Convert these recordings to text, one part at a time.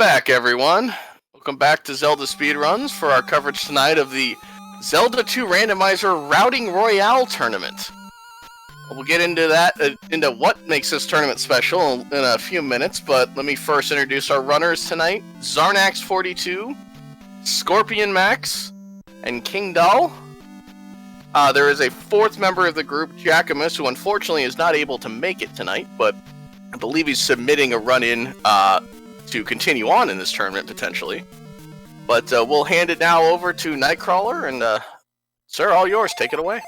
back, everyone. Welcome back to Zelda Speedruns for our coverage tonight of the Zelda 2 Randomizer Routing Royale tournament. We'll get into that, into what makes this tournament special in a few minutes, but let me first introduce our runners tonight. Zarnax42, Scorpion Max, and King Doll. There is a fourth member of the group, Jackamus, who unfortunately is not able to make it tonight, but I believe he's submitting a run-in to continue on in this tournament, potentially. But we'll hand it now over to Nightcrawler, and sir, all yours. Take it away.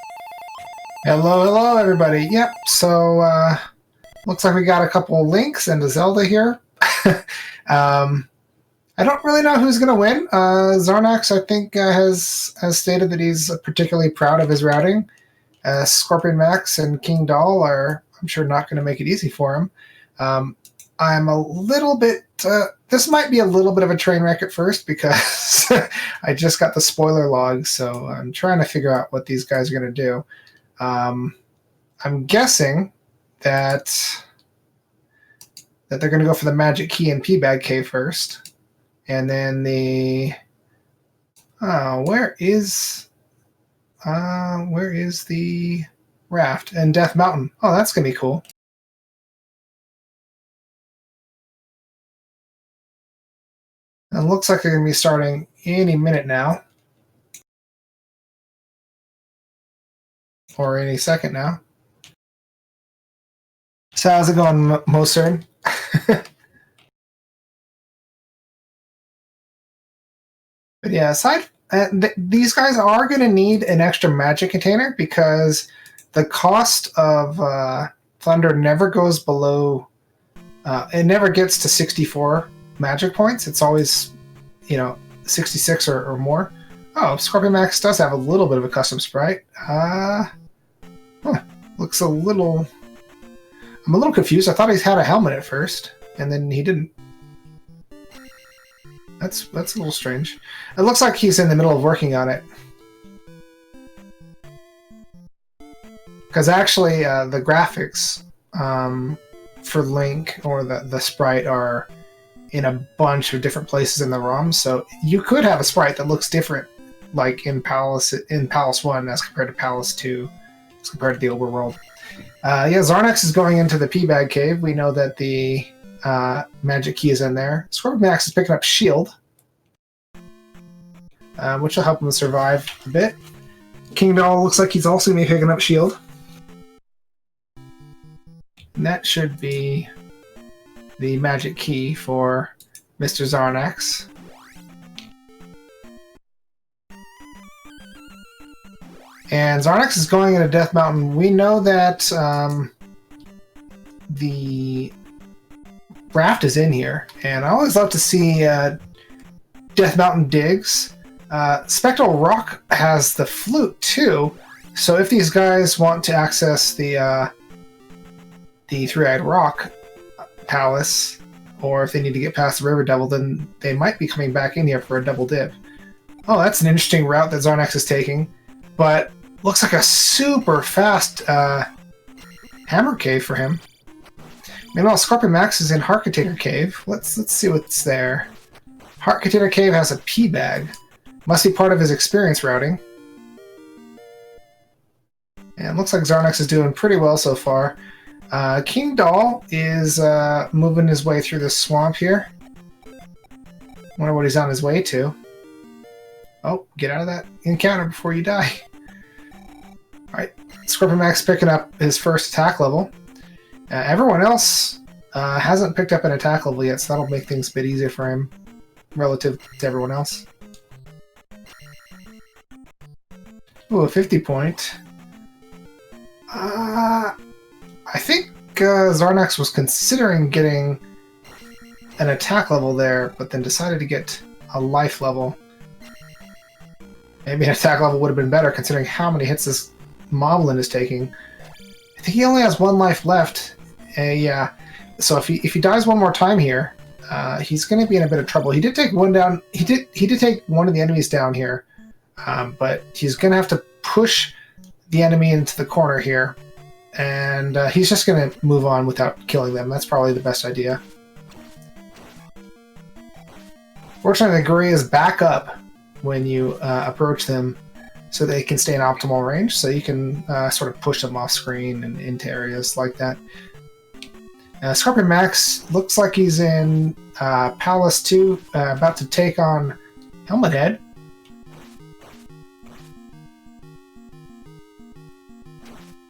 Hello, everybody. Yep, so looks like we got a couple links into Zelda here. I don't really know who's going to win. Zarnax, I think, has stated that he's particularly proud of his routing. Scorpion Max and King Doll are, I'm sure, not going to make it easy for him. I'm a little bit... this might be a little bit of a train wreck at first because I just got the spoiler log, so I'm trying to figure out what these guys are going to do. I'm guessing that they're going to go for the Magic Key and P-Bag Cave first. And then the... where is the raft? And Death Mountain. Oh, that's going to be cool. It looks like they're going to be starting any minute now. Or any second now. So how's it going, Mosern? But yeah, aside, these guys are going to need an extra magic container because the cost of Thunder never goes below... it never gets to 64 magic points. It's always, 66 or more. Oh, Scorpion Max does have a little bit of a custom sprite. Looks a little... I'm a little confused. I thought he had a helmet at first, and then he didn't. That's a little strange. It looks like he's in the middle of working on it. Because actually, the graphics for Link, or the sprite, are in a bunch of different places in the ROM, so you could have a sprite that looks different, like in Palace 1 as compared to Palace 2, as compared to the overworld. Zarnax is going into the P-Bag Cave. We know that the Magic Key is in there. Scorpion Max is picking up Shield, which will help him survive a bit. King Doll looks like he's also going to be picking up Shield. And that should be the Magic Key for Mr. Zarnax. And Zarnax is going into Death Mountain. We know that the raft is in here, and I always love to see Death Mountain digs. Spectral Rock has the flute too, so if these guys want to access the Three-Eyed Rock Palace, or if they need to get past the River Devil, then they might be coming back in here for a double dip. Oh, that's an interesting route that Zarnax is taking, but looks like a super fast Hammer Cave for him. Meanwhile, Scorpion Max is in Heart Container Cave. Let's see what's there. Heart Container Cave has a P-Bag. Must be part of his experience routing. And looks like Zarnax is doing pretty well so far. King Doll is moving his way through this swamp here. Wonder what he's on his way to. Oh, get out of that encounter before you die. Alright, Scorpion Max picking up his first attack level. Everyone else hasn't picked up an attack level yet, so that'll make things a bit easier for him relative to everyone else. Ooh, a 50 point. I think Zarnax was considering getting an attack level there, but then decided to get a life level. Maybe an attack level would have been better, considering how many hits this Moblin is taking. I think he only has one life left. Yeah, so if he dies one more time here, he's going to be in a bit of trouble. He did take one down. He did take one of the enemies down here, but he's going to have to push the enemy into the corner here, and he's just going to move on without killing them. That's probably the best idea. Fortunately, the gray is back up when you approach them, so they can stay in optimal range, so you can sort of push them off screen and into areas like that. Scorpion Max looks like he's in Palace 2, about to take on Helmet Head.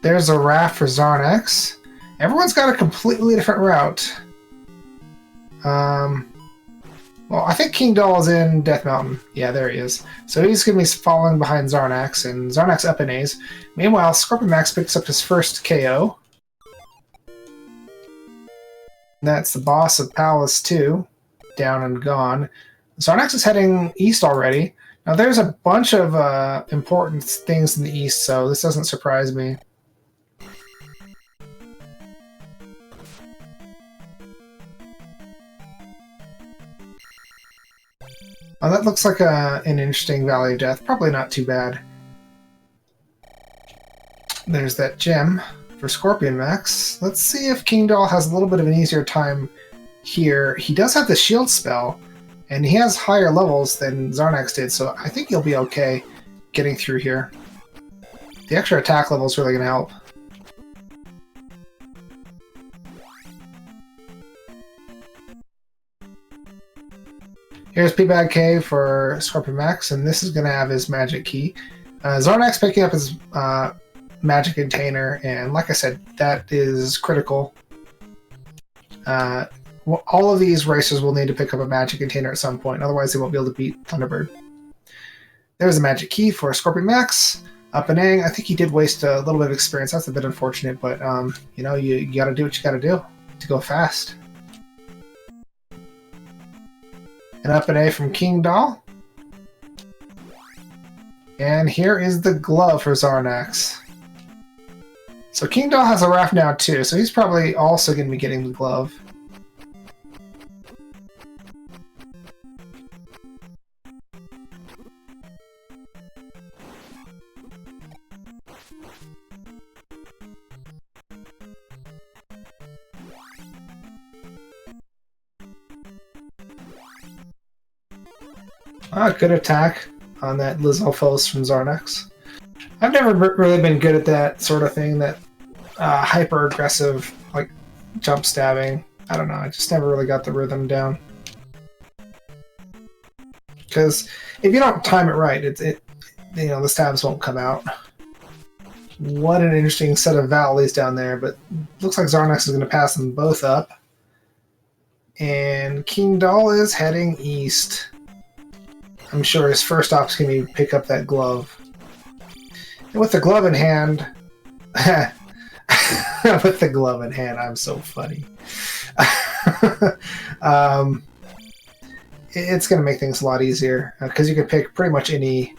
There's a raft for Zarnax. Everyone's got a completely different route. Well, I think King Doll is in Death Mountain. Yeah, there he is. So he's going to be following behind Zarnax, and Zarnax up in A's. Meanwhile, Scorpion Max picks up his first KO. That's the boss of Palace 2, down and gone. Zarnax is heading east already. Now, there's a bunch of important things in the east, so this doesn't surprise me. Oh, that looks like an interesting Valley of Death. Probably not too bad. There's that gem for Scorpion Max. Let's see if King Doll has a little bit of an easier time here. He does have the shield spell, and he has higher levels than Zarnax did, so I think he'll be okay getting through here. The extra attack level is really going to help. Here's P-Bag K for Scorpion Max, and this is going to have his magic key. Zarnax picking up his magic container, and like I said, that is critical. All of these racers will need to pick up a magic container at some point, otherwise they won't be able to beat Thunderbird. There's a magic key for Scorpion Max. Up and Aang, I think he did waste a little bit of experience. That's a bit unfortunate, but you know, you gotta do what you gotta do to go fast. And up an A from King Doll. And here is the glove for Zarnax. So King Doll has a raft now too, so he's probably also going to be getting the glove. Good attack on that Lizalfos from Zarnax. I've never really been good at that sort of thing, that hyper-aggressive, like, jump stabbing. I don't know, I just never really got the rhythm down. Because if you don't time it right, you know, the stabs won't come out. What an interesting set of valleys down there, but looks like Zarnax is going to pass them both up. And King Doll is heading east. I'm sure his first stop's going to be pick up that glove. And with the glove in hand... with the glove in hand, I'm so funny. It's going to make things a lot easier, because you can pick pretty much any...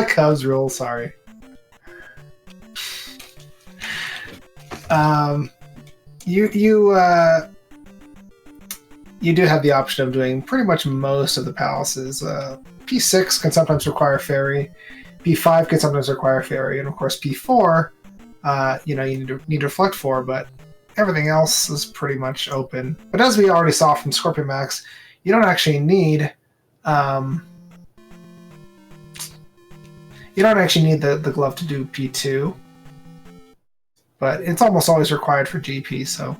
Cubs rule, sorry. You do have the option of doing pretty much most of the palaces. P6 can sometimes require fairy, P5 can sometimes require fairy, and of course P4, you know, you need to reflect for, but everything else is pretty much open. But as we already saw from Scorpion Max, you don't actually need the glove to do P2, but it's almost always required for GP. So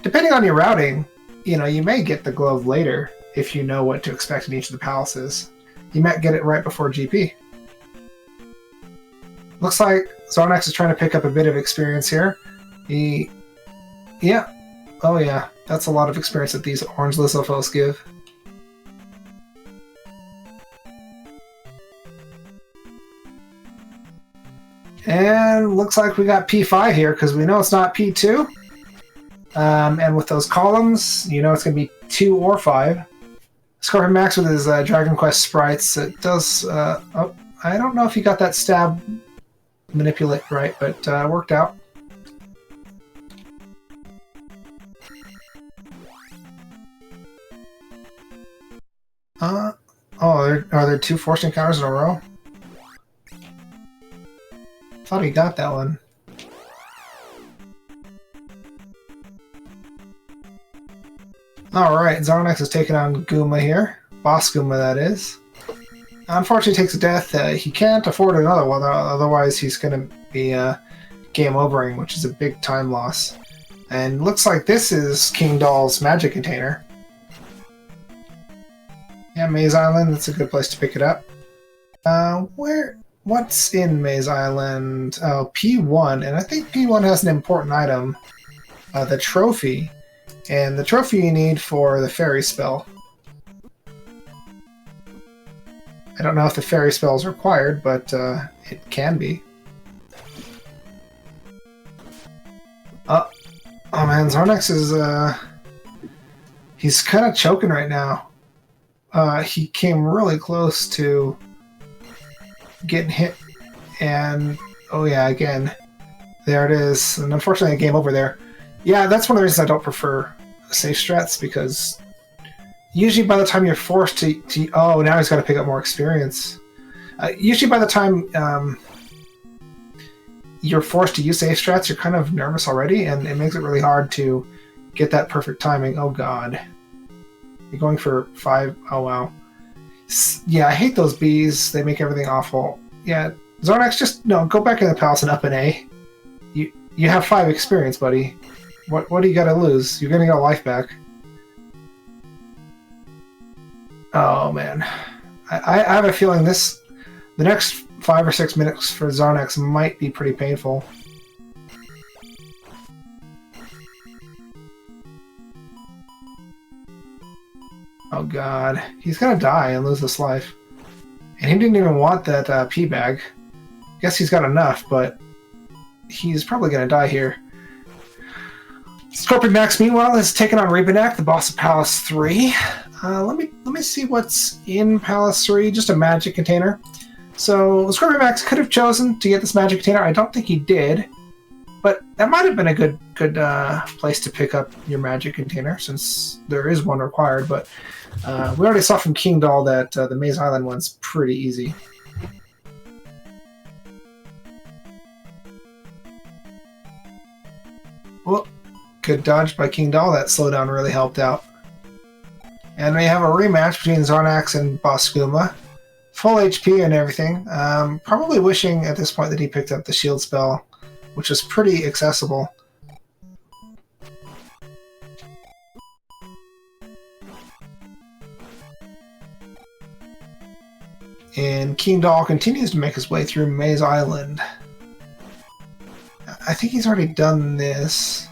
depending on your routing, you know, you may get the glove later if you know what to expect in each of the palaces. You might get it right before GP. Looks like Zarnax is trying to pick up a bit of experience here. Yeah. Oh yeah, that's a lot of experience that these orange Lizalfos give. And looks like we got P5 here, because we know it's not P2. And with those columns, you know it's going to be 2 or 5. Scorpion Max with his Dragon Quest sprites, it does... oh, I don't know if he got that stab manipulate right, but worked out. Oh, are there 2 forced encounters in a row? Thought he got that one. Alright, Zarnax is taking on Goomba here. Boss Goomba, that is. Unfortunately, takes a death. He can't afford another one, otherwise he's going to be game overing, which is a big time loss. And looks like this is King Doll's magic container. Yeah, Maze Island, that's a good place to pick it up. What's in Maze Island? Oh, P1, and I think P1 has an important item. The trophy. And the trophy you need for the fairy spell. I don't know if the fairy spell is required, but it can be. Oh man, Zarnax is he's kind of choking right now. He came really close to getting hit, and oh yeah, again, there it is. And unfortunately, a game over there. Yeah, that's one of the reasons I don't prefer safe strats, because usually by the time you're forced to oh, now he's got to pick up more experience. Usually by the time you're forced to use safe strats, you're kind of nervous already, and it makes it really hard to get that perfect timing. Oh god. You're going for 5. Oh wow. Yeah, I hate those bees. They make everything awful. Yeah, Zarnax, just no, go back in the palace and up an A. You have 5 experience, buddy. What do you got to lose? You're gonna get a life back. Oh man, I have a feeling the next 5 or 6 minutes for Zarnax might be pretty painful. Oh god, he's gonna die and lose this life. And he didn't even want that P bag. Guess he's got enough, but he's probably gonna die here. Scorpion Max, meanwhile, has taken on Rebanak, the boss of Palace 3. Let me see what's in Palace 3. Just a magic container. So Scorpion Max could have chosen to get this magic container. I don't think he did, but that might have been a good place to pick up your magic container, since there is one required. But we already saw from King Doll that the Maze Island one's pretty easy. Well, good dodge by King Doll. That slowdown really helped out. And we have a rematch between Zarnax and Boss Goomba. Full HP and everything. Probably wishing at this point that he picked up the shield spell, which is pretty accessible. And King Doll continues to make his way through Maze Island. I think he's already done this.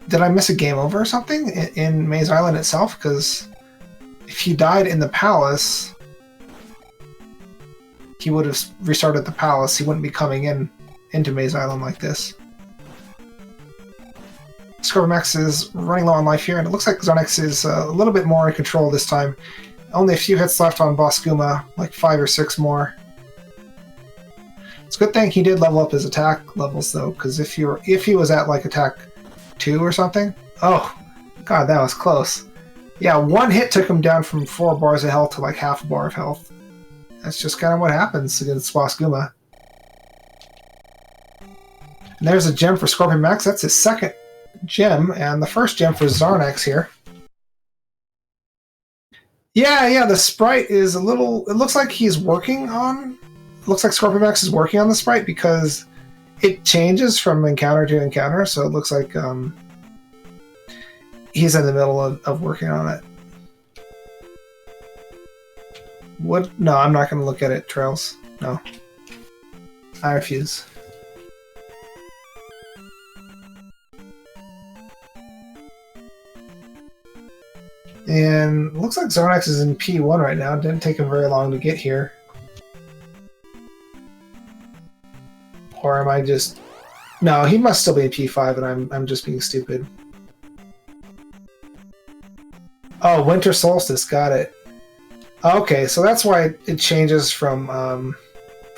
Did I miss a game over or something in Maze Island itself? Because if he died in the palace, he would have restarted the palace. He wouldn't be coming into Maze Island like this. Scorpion Max is running low on life here, and it looks like Zarnax is a little bit more in control this time. Only a few hits left on Boss Goomba, like 5 or 6 more. It's a good thing he did level up his attack levels though, because if he was at like attack 2 or something, oh god, that was close. Yeah, 1 hit took him down from 4 bars of health to like half a bar of health. That's just kind of what happens against Boss Goomba. And there's a gem for Scorpion Max. That's his second gem, and the first gem for Zarnax here. Yeah, the sprite is a little... It looks like he's working on... It looks like Scorpion Max is working on the sprite because it changes from encounter to encounter, so it looks like he's in the middle of working on it. What? No, I'm not going to look at it, Trails. No. I refuse. And looks like Zarnax is in P1 right now. Didn't take him very long to get here. Or am I just... No, he must still be in P5 and I'm just being stupid. Oh, Winter Solstice, got it. Okay, so that's why it changes from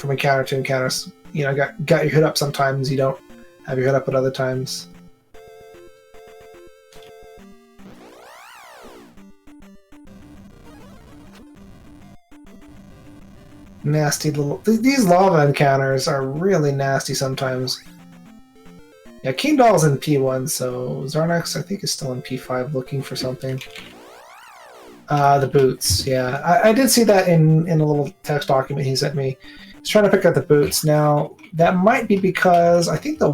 encounter to encounter. You know, got your hood up sometimes, you don't have your hood up at other times. Nasty little... These lava encounters are really nasty sometimes. Yeah, King Doll's in P1, so Zarnax I think is still in P5 looking for something. The boots, yeah. I did see that in a little text document he sent me. He's trying to pick up the boots. Now, that might be because I think the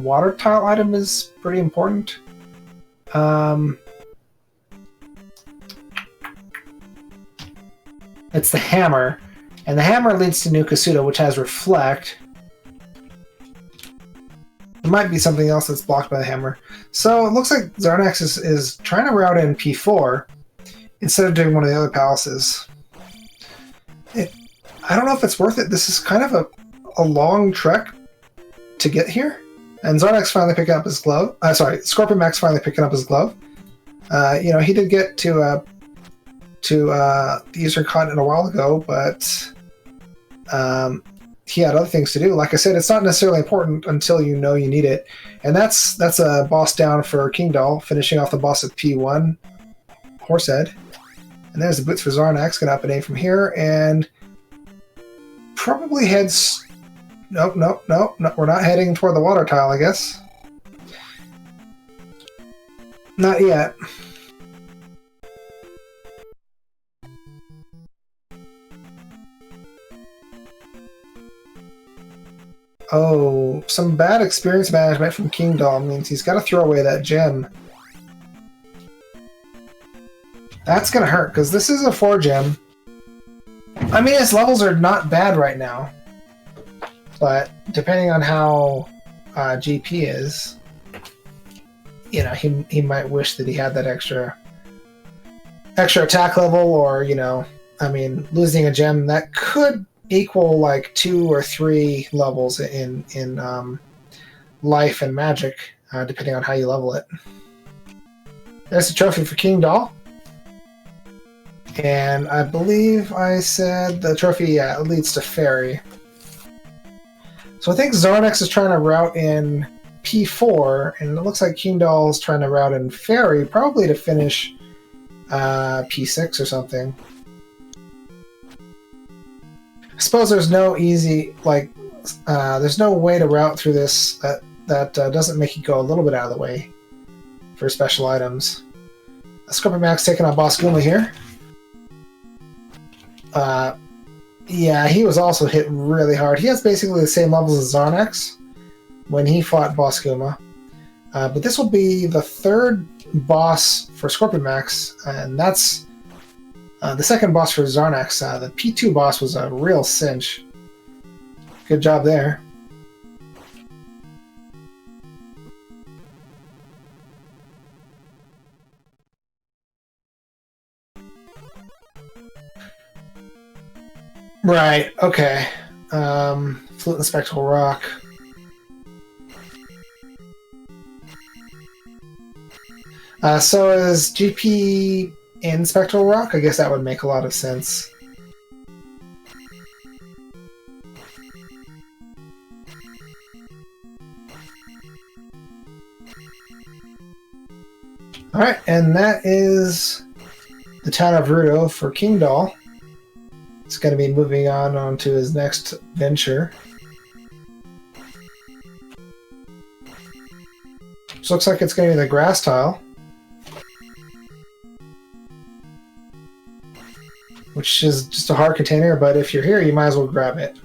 water tile item is pretty important. It's the hammer. And the hammer leads to New Kasuda, which has Reflect. There might be something else that's blocked by the hammer. So it looks like Zarnax is trying to route in P4 instead of doing one of the other palaces. I don't know if it's worth it. This is kind of a long trek to get here. And Zarnax finally picking up his glove. Scorpion Max finally picking up his glove. You know, he did get to the Eastern Continent a while ago, but he had other things to do. Like I said, it's not necessarily important until you know you need it. And that's a boss down for King Doll, finishing off the boss at P1, Horsehead. And there's the boots for Zarnax. Gonna up an A from here, and probably heads... Nope, we're not heading toward the water tile, I guess. Not yet. Oh, some bad experience management from King Doll means he's got to throw away that gem. That's going to hurt, because this is a 4 gem. I mean, his levels are not bad right now. But depending on how GP is, you know, he might wish that he had that extra attack level, or, you know, I mean, losing a gem, that could equal like 2 or 3 levels in life and magic, depending on how you level it. There's the trophy for King Doll. And I believe I said the trophy leads to Fairy. So I think Zarnax is trying to route in P4, and it looks like King Doll is trying to route in Fairy, probably to finish P6 or something. I suppose there's no easy, like, there's no way to route through this that doesn't make you go a little bit out of the way for special items. Scorpion Max taking on Boss Goomba here. Yeah, he was also hit really hard. He has basically the same levels as Zarnax when he fought Boss Goomba. But this will be the 3rd boss for Scorpion Max, and that's the 2nd boss for Zarnax. The P2 boss was a real cinch. Good job there. Right, okay. Flute and Spectral Rock. So is GP in Spectral Rock? I guess that would make a lot of sense. Alright, and that is the town of Rudo for King Doll. He's going to be moving on to his next venture. Which looks like it's going to be the grass tile. Which is just a hard container, but if you're here, you might as well grab it.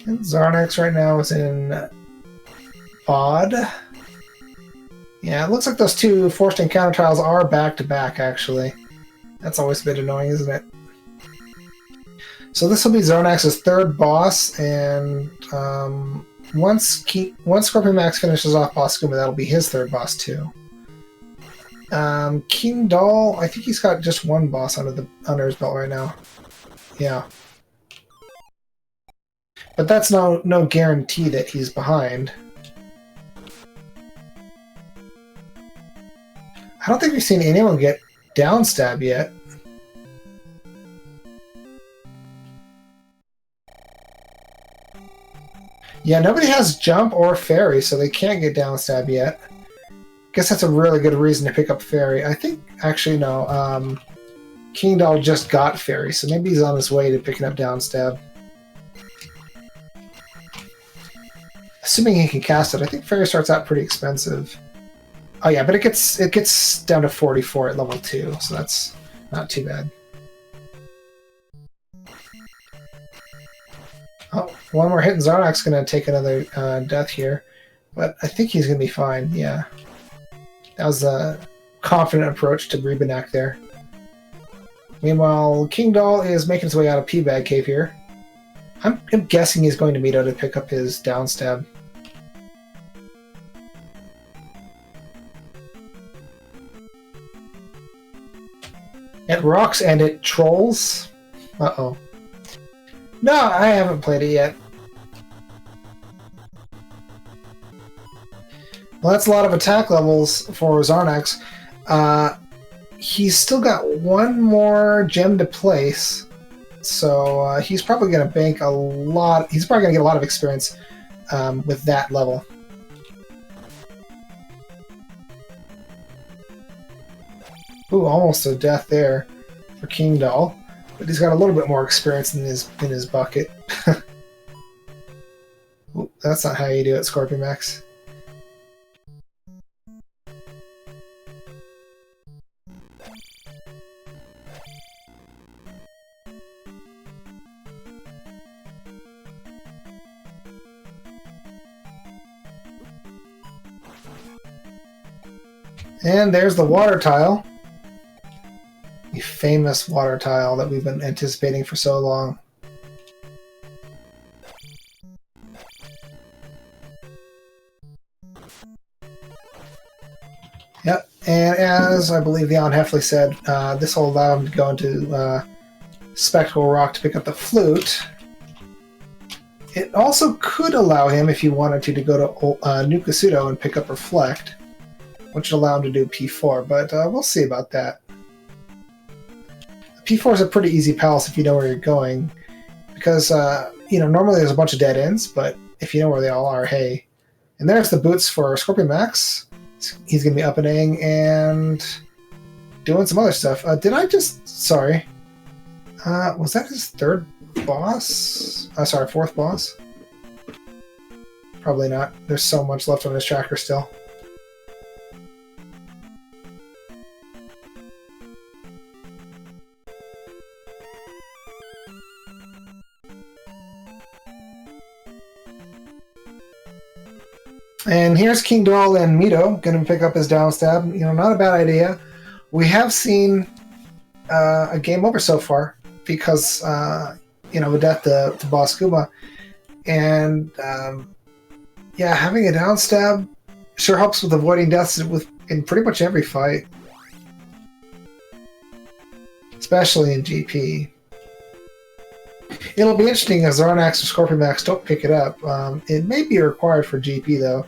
And Zarnax right now is in Bod. Yeah, it looks like those 2 forced encounter tiles are back-to-back, actually. That's always a bit annoying, isn't it? So this will be Zarnax's 3rd boss, and once Scorpion Max finishes off Boss Goomba, that'll be his 3rd boss, too. King Doll, I think he's got just 1 boss under his belt right now. Yeah. But that's no guarantee that he's behind. I don't think we've seen anyone get downstab yet. Yeah, nobody has jump or fairy, so they can't get downstab yet. Guess that's a really good reason to pick up fairy. I think, actually, no. King Doll just got Fairy, so maybe he's on his way to picking up Downstab. Assuming he can cast it, I think Fairy starts out pretty expensive. Oh yeah, but it gets down to 44 at level 2, so that's not too bad. Oh, one more hit and Zarnak's going to take another death here, but I think he's going to be fine, yeah. That was a confident approach to Rebanak there. Meanwhile, King Doll is making his way out of P-Bag Cave here. I'm guessing he's going to Mito to pick up his Downstab. It rocks and it trolls. Uh-oh. No, I haven't played it yet. Well, that's a lot of attack levels for Zarnax. He's still got one more gem to place, so he's probably going to bank a lot. He's probably going to get a lot of experience with that level. Ooh, almost a death there for King Doll, but he's got a little bit more experience in his bucket. Ooh, that's not how you do it, Scorpion Max. And there's the water tile. The famous water tile that we've been anticipating for so long. Yep, and as I believe Leon Heffley said, this will allow him to go into Spectacle Rock to pick up the flute. It also could allow him, if he wanted to go to New Kasuto and pick up Reflect, which would allow him to do P4, but we'll see about that. P4 is a pretty easy palace if you know where you're going, because, normally there's a bunch of dead ends, but if you know where they all are, hey. And there's the boots for Scorpion Max. He's going to be up-and-ing and doing some other stuff. Sorry. Was that his third boss? Sorry, fourth boss? Probably not. There's so much left on his tracker still. And here's King Doll and Mito going to pick up his Downstab. Not a bad idea. We have seen a game over so far because, with death to Boss Kuma. And, having a Downstab sure helps with avoiding deaths in pretty much every fight. Especially in GP. It'll be interesting if Zarnax or Scorpion Max don't pick it up. It may be required for GP, though.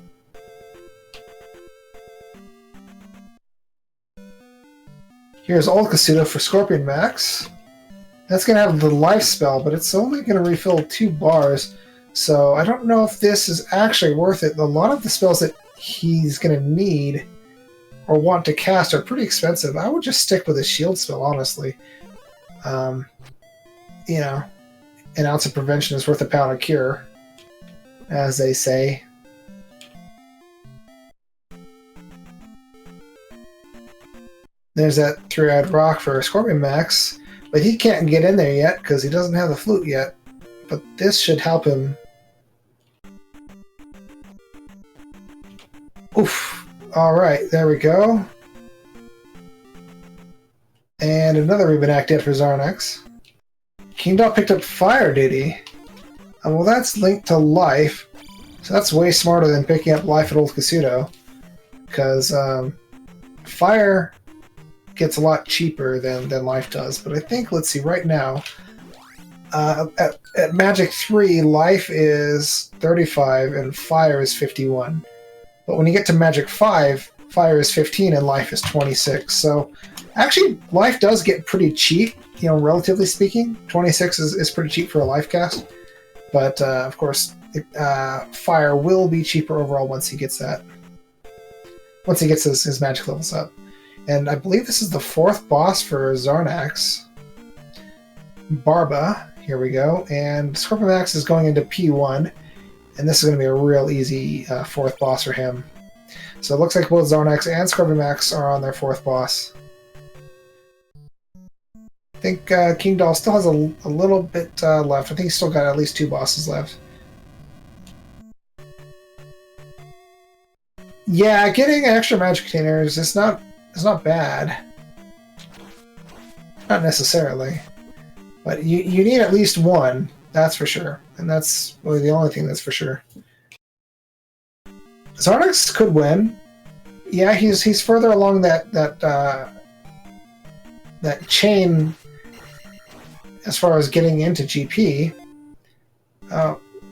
Here's Old Kasuto for Scorpion Max. That's going to have the life spell, but it's only going to refill 2 bars. So I don't know if this is actually worth it. A lot of the spells that he's going to need or want to cast are pretty expensive. I would just stick with a shield spell, honestly. An ounce of prevention is worth a pound of cure, as they say. There's that 3-eyed rock for Scorpion Max, but he can't get in there yet because he doesn't have the flute yet. But this should help him. Oof. Alright, there we go. And another Rebanak dead for Zarnax. King Doll picked up Fire, did he? Well, that's linked to Life, so that's way smarter than picking up Life at Old Kasuto, because Fire gets a lot cheaper than Life does. But I think, let's see, right now, at Magic 3, Life is 35 and Fire is 51. But when you get to Magic 5, Fire is 15 and Life is 26. So actually, Life does get pretty cheap, relatively speaking. 26 is pretty cheap for a Life cast. But, of course, Fire will be cheaper overall once he gets that. Once he gets his magic levels up. And I believe this is the 4th boss for Zarnax. Barba, here we go. And Scorpiomax is going into P1. And this is going to be a real easy 4th boss for him. So it looks like both Zarnax and Scorpiomax are on their 4th boss. I think King Doll still has a little bit left. I think he's still got at least 2 bosses left. Yeah, getting extra magic containers is not bad. Not necessarily. But you need at least 1, that's for sure. And that's really the only thing that's for sure. Zarnax could win. Yeah, he's further along that chain as far as getting into GP.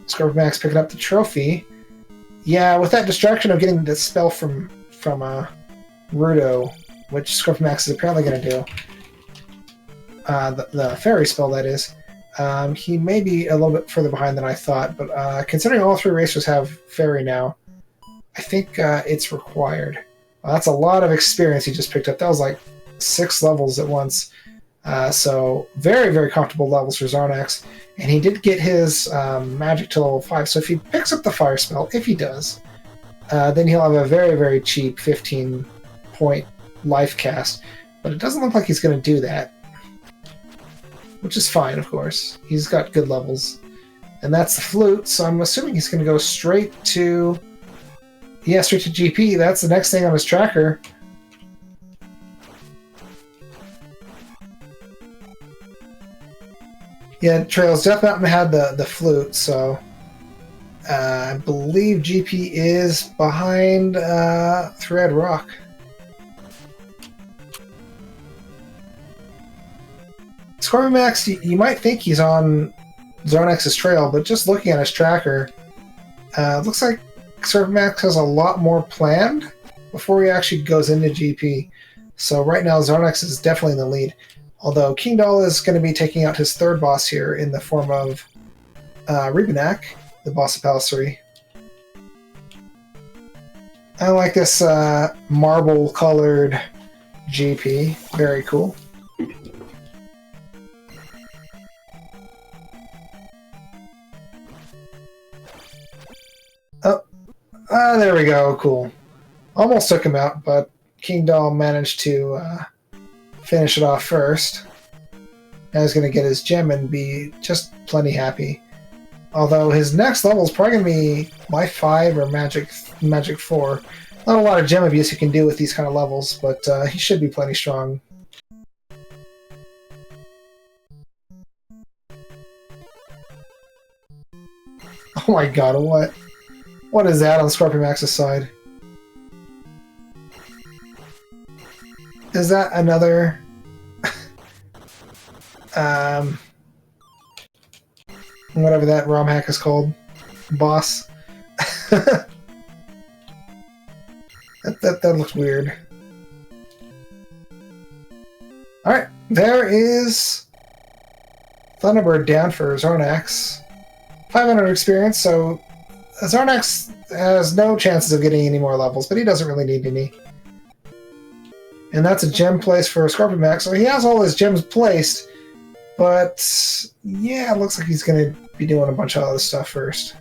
Scorpiomax picking up the trophy. Yeah, with that distraction of getting the spell from Rudo, which Scorpiomax is apparently going to do, the fairy spell, that is, he may be a little bit further behind than I thought, but considering all 3 racers have fairy now, I think it's required. That's a lot of experience he just picked up. That was like 6 levels at once. So very, very comfortable levels for Zarnax. And he did get his magic to level 5. So if he picks up the fire spell, if he does, then he'll have a very, very cheap 15-point life cast. But it doesn't look like he's going to do that. Which is fine, of course. He's got good levels. And that's the flute, so I'm assuming he's going to go straight to... Yeah, straight to GP. That's the next thing on his tracker. Yeah, Trails. Death Mountain had the flute, so I believe GP is behind Thread Rock. Scorpiomax, you might think he's on Zarnax's trail, but just looking at his tracker, looks like Scorpiomax has a lot more planned before he actually goes into GP. So right now, Zarnax is definitely in the lead. Although King Doll is going to be taking out his 3rd boss here in the form of Rebanak, the boss of Palace 3. I like this marble-colored GP. Very cool. Oh, there we go. Cool. Almost took him out, but King Doll managed to finish it off first. Now he's going to get his gem and be just plenty happy. Although his next level is probably going to be Life 5 or Magic 4. Not a lot of gem abuse you can do with these kind of levels, but he should be plenty strong. Oh my god, what? What is that on Scorpiomax's side? Is that another... whatever that ROM hack is called? Boss? that looks weird. Alright, there is Thunderbird down for Zarnax. 500 experience, so Zarnax has no chances of getting any more levels, but he doesn't really need any. And that's a gem place for Scorpiomax, so he has all his gems placed, but yeah, it looks like he's going to be doing a bunch of other stuff first.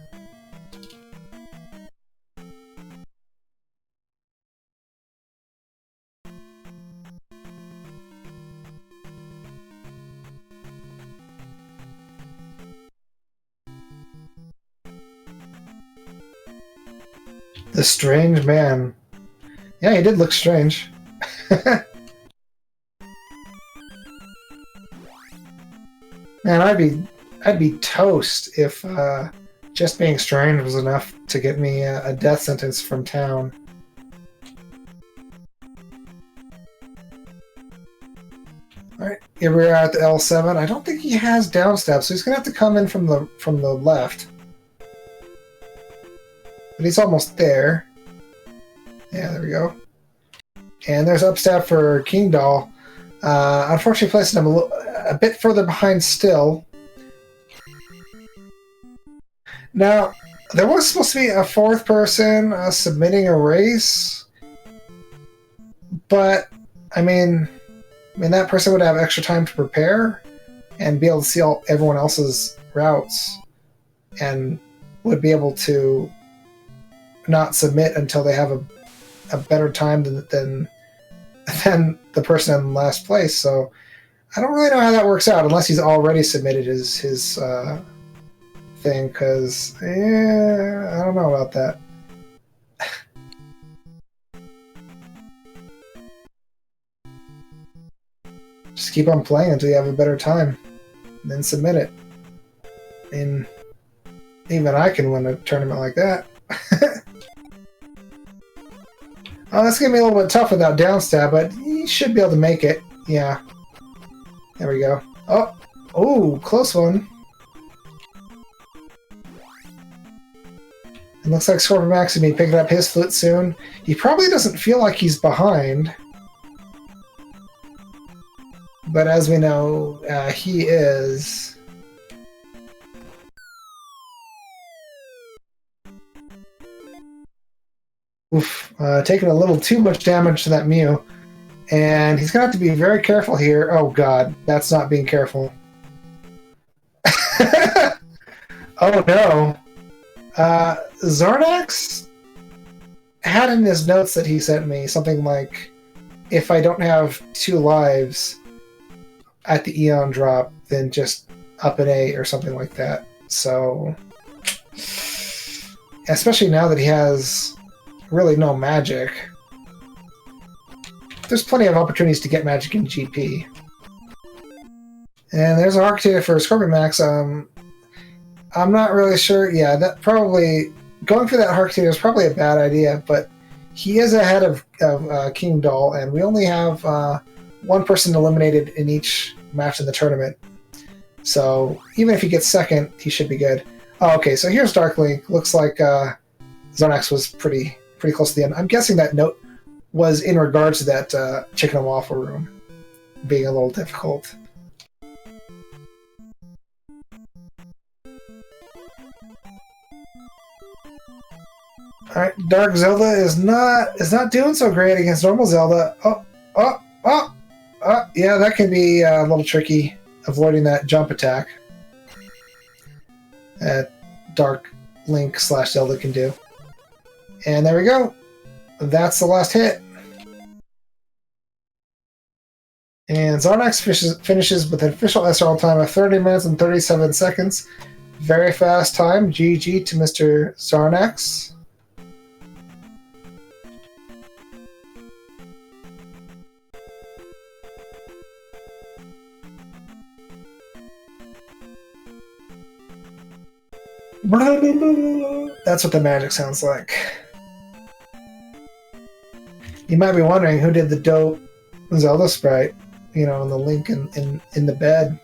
The strange man. Yeah, he did look strange. Man, I'd be toast if just being strange was enough to get me a death sentence from town. Alright, here we are at the L7. I don't think he has down steps, so he's gonna have to come in from the left. But he's almost there. Yeah, there we go. And there's upstep for King Doll. Unfortunately, placing him a bit further behind still. Now, there was supposed to be a 4th person submitting a race, but I mean, that person would have extra time to prepare and be able to see everyone else's routes, and would be able to not submit until they have a better time than the person in last place. So I don't really know how that works out unless he's already submitted his thing, because I don't know about that. Just keep on playing until you have a better time, and then submit it. And even I can win a tournament like that. Oh, that's gonna be a little bit tough without downstab, but you should be able to make it. Yeah. There we go. Oh, close one. It looks like Scorpion Max will be picking up his flute soon. He probably doesn't feel like he's behind. But as we know, he is. Oof, taking a little too much damage to that Mew. And he's going to have to be very careful here. Oh god, that's not being careful. Oh no. Zarnax had in his notes that he sent me something like, if I don't have 2 lives at the Eon drop, then just up an A or something like that. So, especially now that he has really no magic, there's plenty of opportunities to get magic in GP. And there's an Arctida for Scorpion Max. I'm not really sure. Yeah, that probably going for that Arctida is probably a bad idea, but he is ahead of King Doll, and we only have one person eliminated in each match in the tournament. So even if he gets second, he should be good. Oh, okay, so here's Dark Link. Looks like Zarnax was pretty close to the end. I'm guessing that note was in regards to that chicken and waffle room being a little difficult. Alright, Dark Zelda is not doing so great against normal Zelda. Yeah, that can be a little tricky, avoiding that jump attack that Dark Link / Zelda can do. And there we go. That's the last hit. And Zarnax finishes with an official SRL time of 30 minutes and 37 seconds. Very fast time. GG to Mr. Zarnax. That's what the magic sounds like. You might be wondering who did the dope Zelda sprite, in the link in the bed.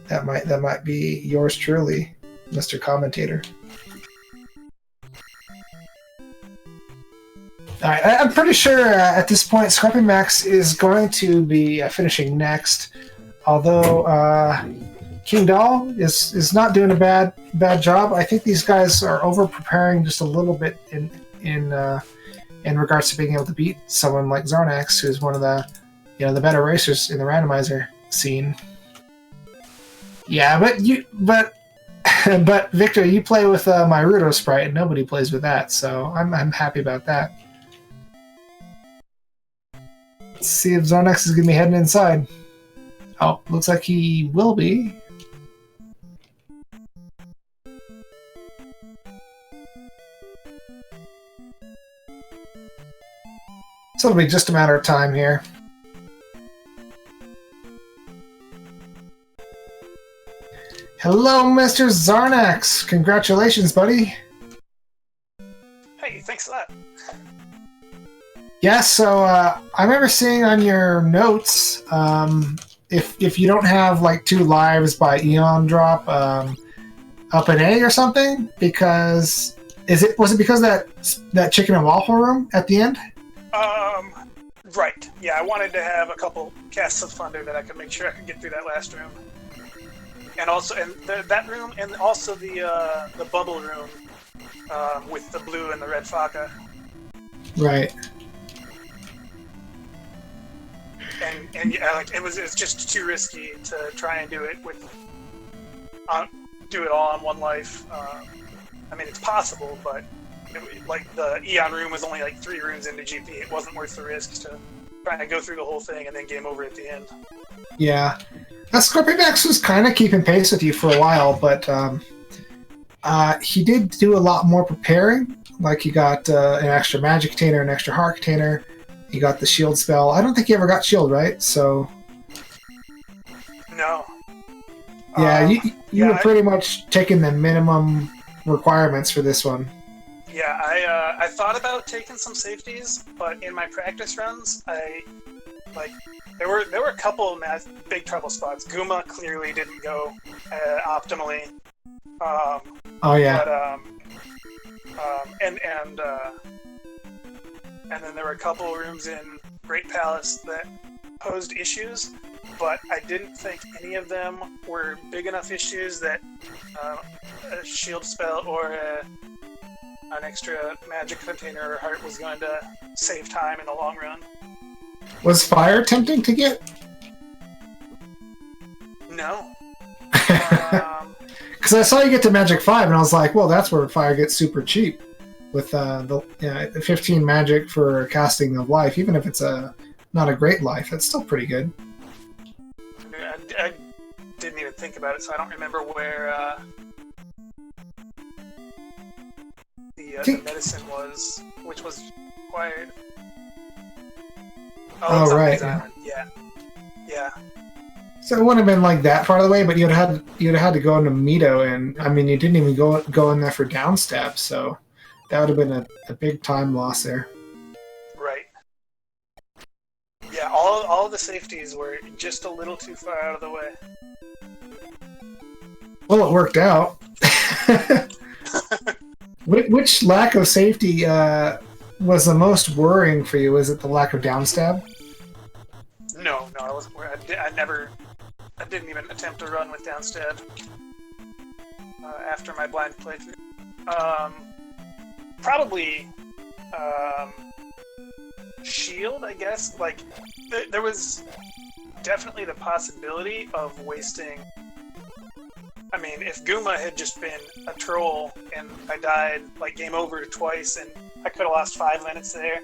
That might be yours truly, Mr. Commentator. Alright, I'm pretty sure at this point Scorpion Max is going to be finishing next, although King Doll is not doing a bad job. I think these guys are over preparing just a little bit in regards to being able to beat someone like Zarnax, who's one of the the better racers in the randomizer scene. Yeah, but Victor, you play with my Rudo sprite, and nobody plays with that, so I'm happy about that. Let's see if Zarnax is gonna be heading inside. Oh, looks like he will be. So it'll be just a matter of time here. Hello, Mr. Zarnax! Congratulations, buddy! Hey, thanks for that. Yeah, so I remember seeing on your notes, if you don't have like 2 lives by Eon drop, up an A or something, because was it because of that chicken and waffle room at the end? Right. Yeah, I wanted to have a couple casts of thunder that I could make sure I could get through that last room, and also that room, and also the bubble room with the blue and the red Faka. Right. and yeah, like it's just too risky to try and do it do it all on one life. I mean, it's possible, but like the Eon room was only like 3 rooms into GP. It wasn't worth the risk to try and go through the whole thing and then game over at the end. Yeah. Scorpionex was kind of keeping pace with you for a while, but he did do a lot more preparing. Like he got an extra magic container, an extra heart container. He got the shield spell. I don't think he ever got shield, right? So no. Yeah, you were pretty much taking the minimum requirements for this one. Yeah, I thought about taking some safeties, but in my practice runs, there were a couple of big trouble spots. Guma clearly didn't go optimally. Oh yeah. But and then there were a couple of rooms in Great Palace that posed issues, but I didn't think any of them were big enough issues that a shield spell or an extra magic container or heart was going to save time in the long run. Was fire tempting to get? No. Because I saw you get to Magic 5, and I was like, well, that's where fire gets super cheap. With the 15 magic for casting of life, even if it's not a great life, it's still pretty good. I didn't even think about it, so I don't remember where the medicine was, which was required. Oh, right. Yeah. So it wouldn't have been like that far of the way, but you'd have had to go into Mito, and I mean, you didn't even go in there for downstab, so that would have been a big time loss there. Right. Yeah, all the safeties were just a little too far out of the way. Well, it worked out. Which lack of safety was the most worrying for you? Was it the lack of downstab? No, I wasn't worried. I didn't even attempt to run with downstab after my blind playthrough. Probably shield, I guess. Like, there was definitely the possibility of wasting. I mean, if Guma had just been a troll and I died like game over twice, and I could have lost 5 minutes there.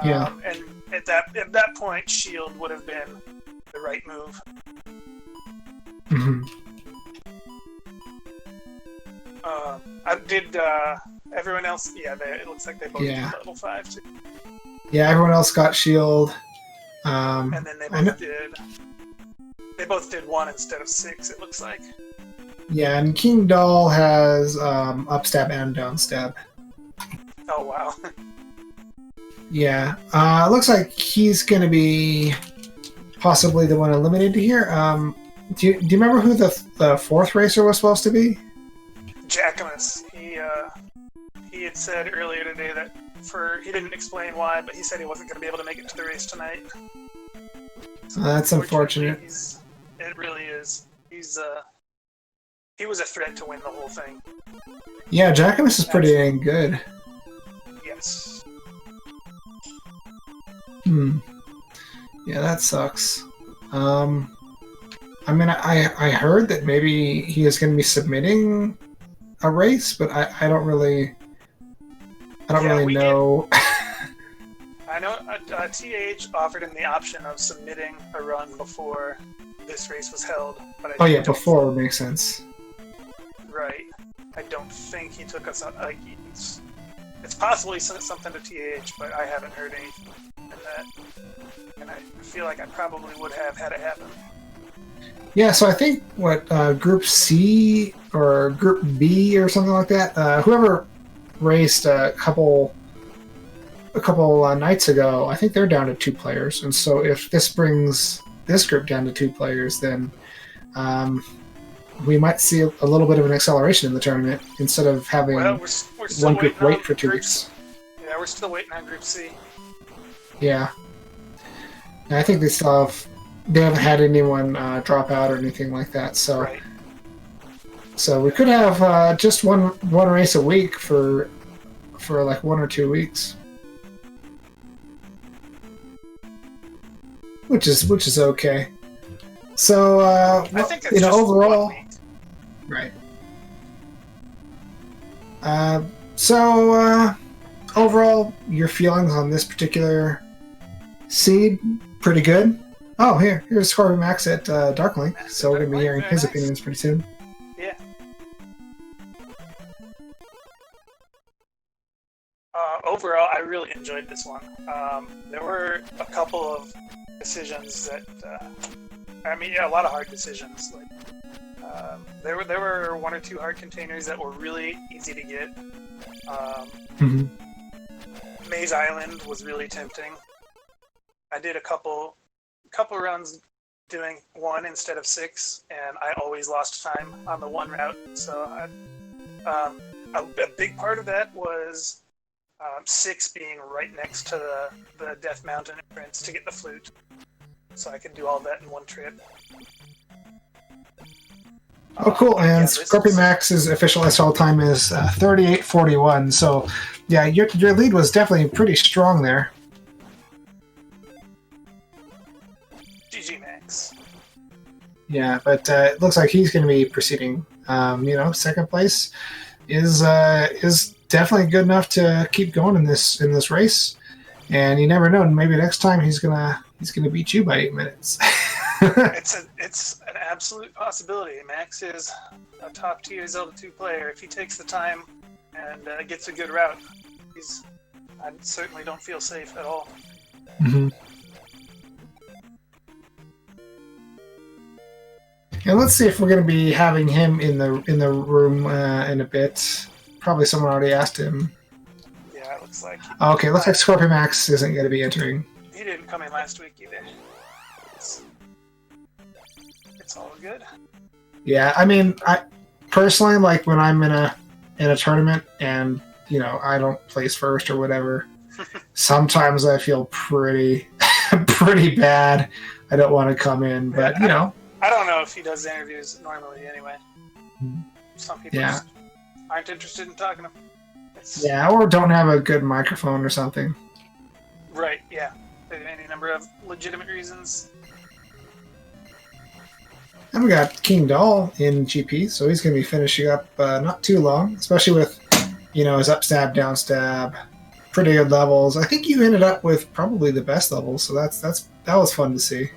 Yeah. And at that point, shield would have been the right move. Mm-hmm. I did. Everyone else, yeah. It looks like they both did level 5 too. Yeah, everyone else got shield. And then they both did 1 instead of 6. It looks like. Yeah, and King Doll has upstab and downstab. Oh wow. Yeah, it looks like he's going to be possibly the one eliminated here. Do you remember who the 4th racer was supposed to be? Jackamus. He had said earlier today that he didn't explain why, but he said he wasn't going to be able to make it to the race tonight. That's unfortunate. It really is. He was a threat to win the whole thing. Yeah, Jackamus is pretty dang good. Yes. Yeah, that sucks. I mean, I heard that maybe he is going to be submitting a race, but I don't really know. I know TH offered him the option of submitting a run before this race was held. But before would make sense. Right. I don't think he took us out. Like, it's possible he sent something to TH, but I haven't heard anything in that. And I feel like I probably would have had it happen. Yeah, so I think Group C or Group B or something like that. Whoever raced a couple nights ago, I think they're down to 2 players, and so if this brings this group down to 2 players, then we might see a little bit of an acceleration in the tournament instead of having one group wait for 2 weeks. Yeah, we're still waiting on Group C. Yeah, and I think they haven't had anyone drop out or anything like that, so right. So we could have just one race a week for like 1 or 2 weeks. which is okay. So I think it's just overall, 1 week. right. So overall, your feelings on this particular seed, pretty good. Oh, here's Scorpion Max at Darklink, so we're going to be hearing his opinions pretty soon. Yeah. Overall, I really enjoyed this one. There were a couple of decisions that, a lot of hard decisions. Like, there were 1 or 2 hard containers that were really easy to get. Maze Island was really tempting. I did a couple runs doing 1 instead of 6, and I always lost time on the 1 route. So a big part of that was 6 being right next to the Death Mountain entrance to get the flute, so I could do all that in 1 trip. Oh, cool! And Scorpion Max's official SL time is 38:41. So, yeah, your lead was definitely pretty strong there. GG Max. Yeah, but it looks like he's going to be proceeding. Second place is definitely good enough to keep going in this race. And you never know, maybe next time he's gonna beat you by 8 minutes. It's an absolute possibility. Max is a top tier Zelda 2 player. If he takes the time and gets a good route, I certainly don't feel safe at all. Mm-hmm. And let's see if we're going to be having him in the room in a bit. Probably someone already asked him. Yeah, it looks like. Okay, looks like Scorpion Max isn't going to be entering. He didn't come in last week either. It's all good. Yeah, I mean, I personally, like, when I'm in a tournament and I don't place first or whatever, sometimes I feel pretty bad. I don't want to come in, but I don't know if he does interviews normally anyway. Some people just aren't interested in talking to him. Yeah, or don't have a good microphone or something. Right, yeah. Any number of legitimate reasons. And we got King Doll in GP, so he's going to be finishing up not too long, especially with, his up stab, down stab, pretty good levels. I think you ended up with probably the best levels, so that was fun to see.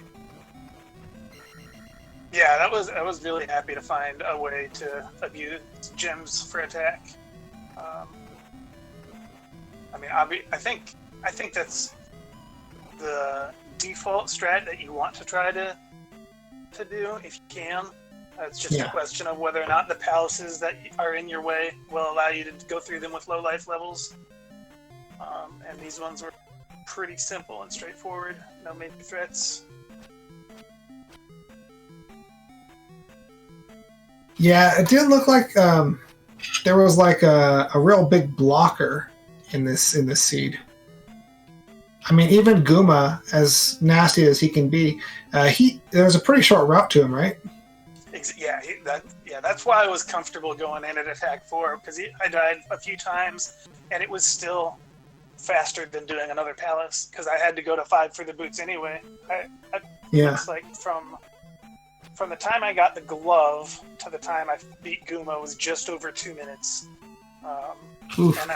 Yeah, I was really happy to find a way to abuse gems for attack. I think that's the default strat that you want to try to do if you can. It's just a question of whether or not the palaces that are in your way will allow you to go through them with low life levels. And these ones were pretty simple and straightforward. No major threats. Yeah, it did look like there was like a real big blocker in this seed. I mean, even Guma, as nasty as he can be, there was a pretty short route to him, right? Yeah, that's why I was comfortable going in at attack 4, because I died a few times, and it was still faster than doing another palace, because I had to go to 5 for the boots anyway. It's like from the time I got the glove to the time I beat Guma was just over 2 minutes. And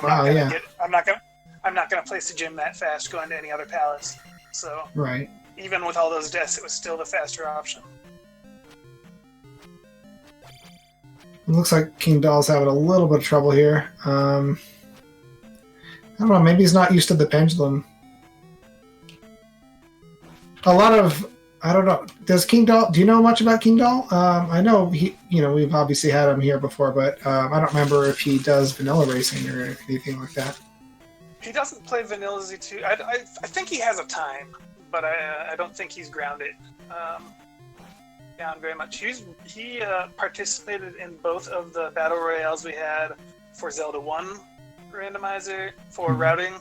I'm not gonna place the gym that fast going to any other palace. So even with all those deaths, it was still the faster option. It looks like King Doll's having a little bit of trouble here. I don't know, maybe he's not used to the pendulum. I don't know. Does King Doll? Do you know much about King Doll? I know we've obviously had him here before, but I don't remember if he does vanilla racing or anything like that. He doesn't play vanilla Z2. I think he has a time, but I don't think he's grounded down very much. He participated in both of the battle royales we had for Zelda 1 randomizer for routing.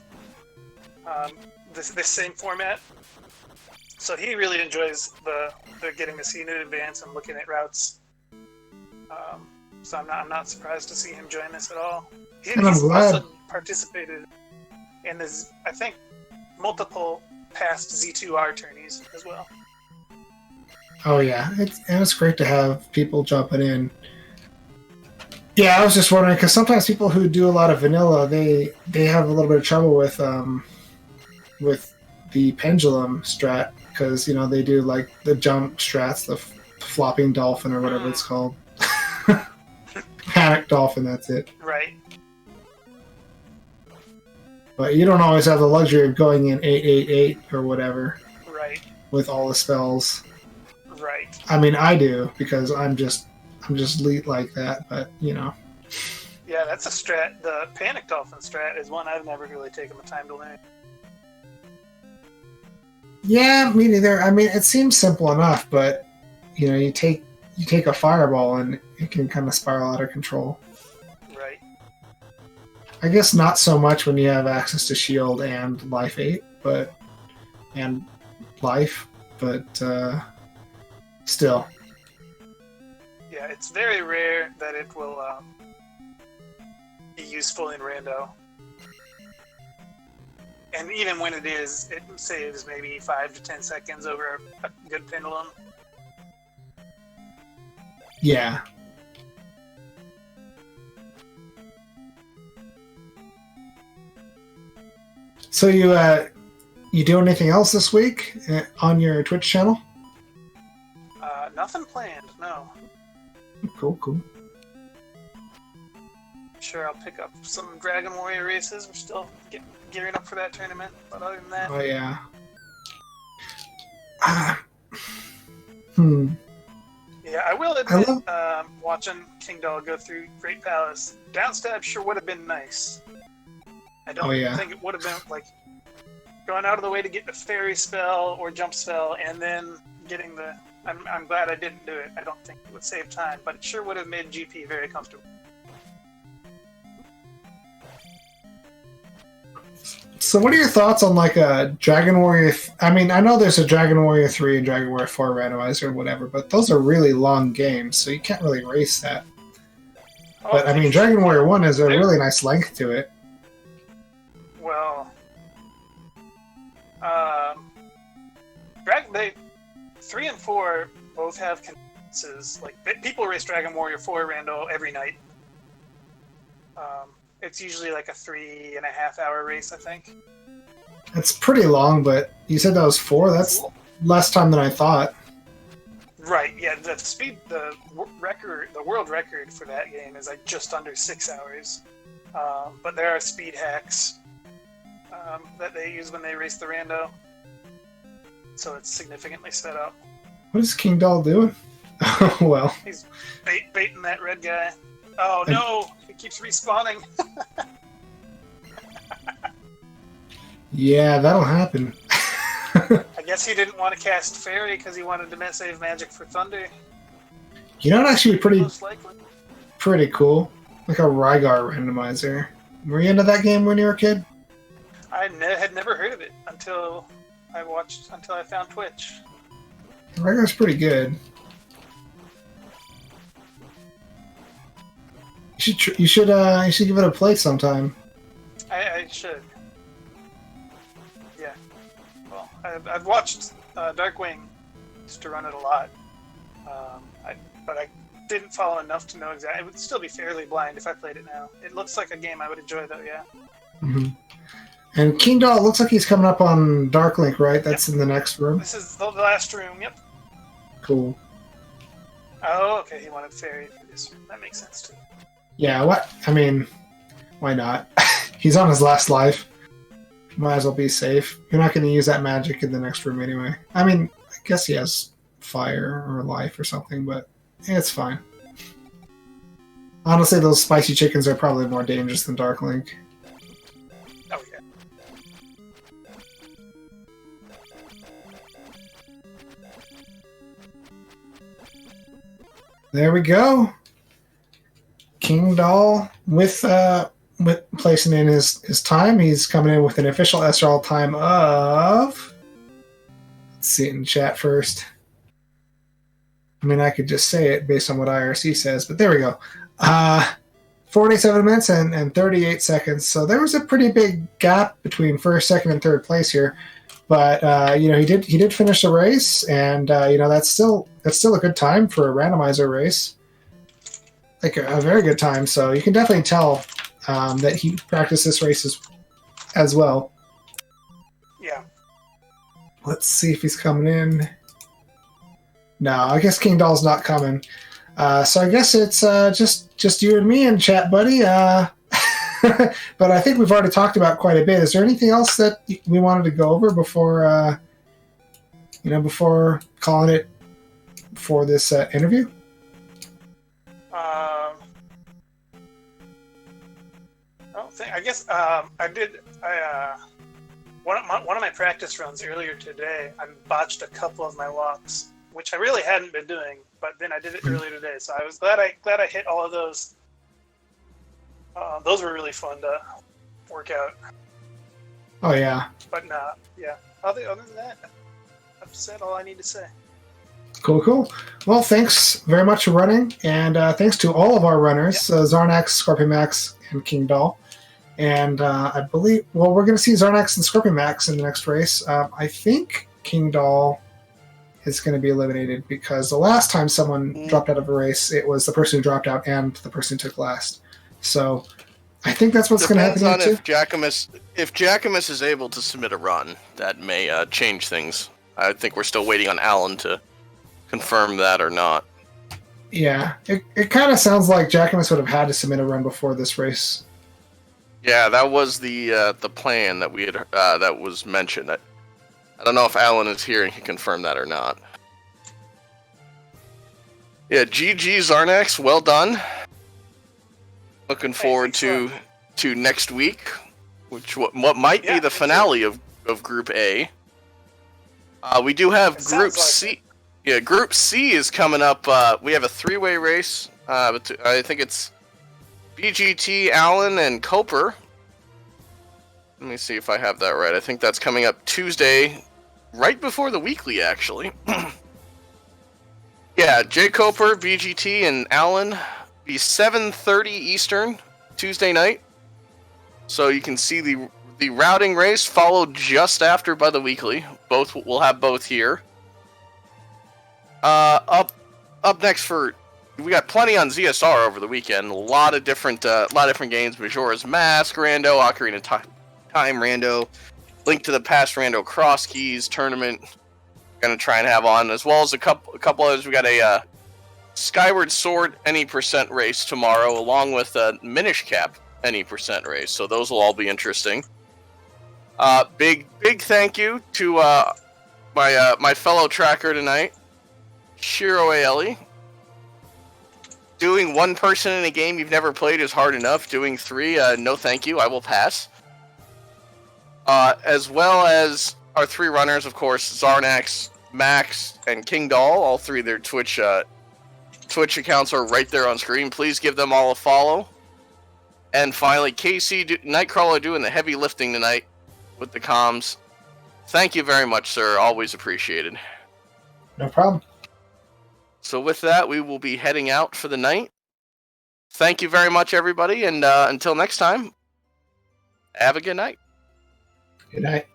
This same format. So he really enjoys the getting to see it in advance and looking at routes. So I'm not surprised to see him join this at all. He's also participated in this, I think, multiple past Z2R tourneys as well. Oh yeah, it's great to have people jumping in. Yeah, I was just wondering because sometimes people who do a lot of vanilla, they have a little bit of trouble with the pendulum strat because they do like the jump strats, the flopping dolphin or whatever it's called, panic dolphin. That's it. Right. But you don't always have the luxury of going in 888 or whatever. Right. With all the spells. Right. I mean, I do because I'm just elite like that. But Yeah, that's a strat. The panic dolphin strat is one I've never really taken the time to learn. Yeah, me neither. I mean, it seems simple enough, but you take a fireball and it can kind of spiral out of control. Right. I guess not so much when you have access to shield and life 8, and life, but still. Yeah, it's very rare that it will be useful in rando. And even when it is, it saves maybe 5 to 10 seconds over a good pendulum. Yeah. So you do anything else this week on your Twitch channel? Nothing planned, no. Cool. Sure, I'll pick up some Dragon Warrior races. We're still gearing up for that tournament, but other than that... Oh, yeah. Yeah, I will admit, watching King Doll go through Great Palace, downstab sure would have been nice. I don't think it would have been, like, going out of the way to get the fairy spell or jump spell, and then getting the... I'm glad I didn't do it. I don't think it would save time, but it sure would have made GP very comfortable. So what are your thoughts on like a Dragon Warrior... I mean, I know there's a Dragon Warrior 3 and Dragon Warrior 4 randomizer or whatever, but those are really long games, so you can't really race that. But I mean, Dragon Warrior 1 has a really nice length to it. Well, 3 and 4 both have condenses. Like, people race Dragon Warrior 4 rando every night. It's usually like a 3.5 hour race, I think. It's pretty long, but you said that was 4? That's less time than I thought. Right, yeah, the world record for that game is like just under 6 hours. But there are speed hacks that they use when they race the rando. So it's significantly sped up. What is King Doll doing? Oh, well. He's baiting that red guy. Oh, no! He keeps respawning. Yeah, that'll happen. I guess he didn't want to cast Fairy because he wanted to save magic for Thunder. You know, it'd actually be Most likely. pretty cool. Like a Rygar randomizer. Were you into that game when you were a kid? I had never heard of it until I found Twitch. Rygar's pretty good. You should give it a play sometime. I should. Yeah. Well, I've watched Darkwing used to run it a lot, but I didn't follow enough to know exactly. It would still be fairly blind if I played it now. It looks like a game I would enjoy, though. Yeah. Mm-hmm. And King Doll looks like he's coming up on Darklink, right? That's in the next room. This is the last room. Yep. Cool. Oh, okay. He wanted Fairy for this room. That makes sense too. Yeah, I mean, why not? He's on his last life. Might as well be safe. You're not going to use that magic in the next room anyway. I mean, I guess he has fire or life or something, but it's fine. Honestly, those spicy chickens are probably more dangerous than Darklink. Oh, yeah. There we go. King Doll with placing in his time. He's coming in with an official SRL time of... Let's see it in chat first. I mean, I could just say it based on what IRC says, but there we go. 47 minutes and 38 seconds. So there was a pretty big gap between first, second, and third place here. But you know, he did finish the race, and you know, that's still a good time for a randomizer race, like a very good time. So you can definitely tell that he practiced this race as well. Yeah. Let's see if he's coming in. No, I guess King Doll's not coming. So I guess it's just you and me in chat, buddy. But I think we've already talked about quite a bit. Is there anything else that we wanted to go over before, before calling it for this interview? I don't think. I guess I did. One of my practice runs earlier today, I botched a couple of my locks, which I really hadn't been doing, but then I did it earlier today. So I was glad I hit all of those. Those were really fun to work out. Oh yeah. But yeah. Other than that, I've said all I need to say. Cool. Well, thanks very much for running, and thanks to all of our runners, Zarnax, Scorpion Max, and King Doll. And I believe, well, we're going to see Zarnax and Scorpion Max in the next race. I think King Doll is going to be eliminated because the last time someone dropped out of a race, it was the person who dropped out and the person who took last. So I think that's what's going to happen. Depends on if Jackamus is able to submit a run, that may change things. I think we're still waiting on Alan to confirm that or not. Yeah, it kind of sounds like Jackamus would have had to submit a run before this race. Yeah, that was the plan that we had that was mentioned. I don't know if Alan is here and can confirm that or not. Yeah, GG Zarnax, well done. Looking forward to next week, which what might be the finale of Group A. We do have Group C. Yeah, Group C is coming up. We have a three-way race. I think it's BGT, Allen, and Coper. Let me see if I have that right. I think that's coming up Tuesday, right before the weekly, actually. Yeah, Jay Coper, BGT, and Allen be 7:30 Eastern Tuesday night. So you can see the routing race followed just after by the weekly. We'll have both here. Up next we got plenty on ZSR over the weekend. A lot of different games. Majora's Mask, Rando, Ocarina of Time, Rando, Link to the Past, Rando Cross Keys tournament. Gonna try and have on, as well as a couple others. We got a Skyward Sword any % race tomorrow, along with a Minish Cap any % race. So those will all be interesting. Big thank you to my fellow tracker tonight, Shiro Aeli. Doing one person in a game you've never played is hard enough. Doing three, no thank you, I will pass. As well as our three runners, of course, Zarnax, Max, and King Doll. All three of their Twitch accounts are right there on screen. Please give them all a follow. And finally, KC Nightcrawler doing the heavy lifting tonight with the comms. Thank you very much, sir. Always appreciated. No problem. So with that, we will be heading out for the night. Thank you very much, everybody, and until next time, have a good night. Good night.